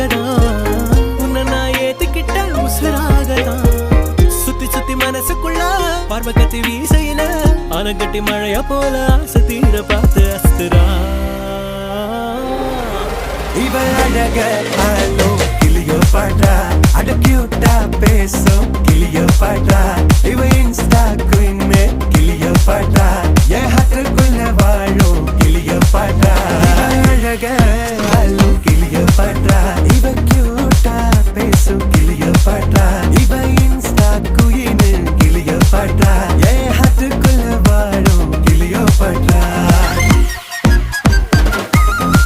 உன்னை நான் ஏத்துக்கிட்ட உசுராகதான் சுத்தி சுத்தி மனசுக்குள்ள பார்வை கத்தி வீசையில ஆனங்கட்டி மழைய போல ஆசை தீர பார்த்து அஸ்துரா இவள் அழக ஆலோ கிளியோ பாடுறா அட கியூட்டா பேசும் கிளியோ பாடுறா இவ இன்ஸ்டா குயின் மே கிளியோ பாடுறா என் ஹார்ட்டுக்குள்ள வாழும் கிளியோ பாடுறா இவள் அழக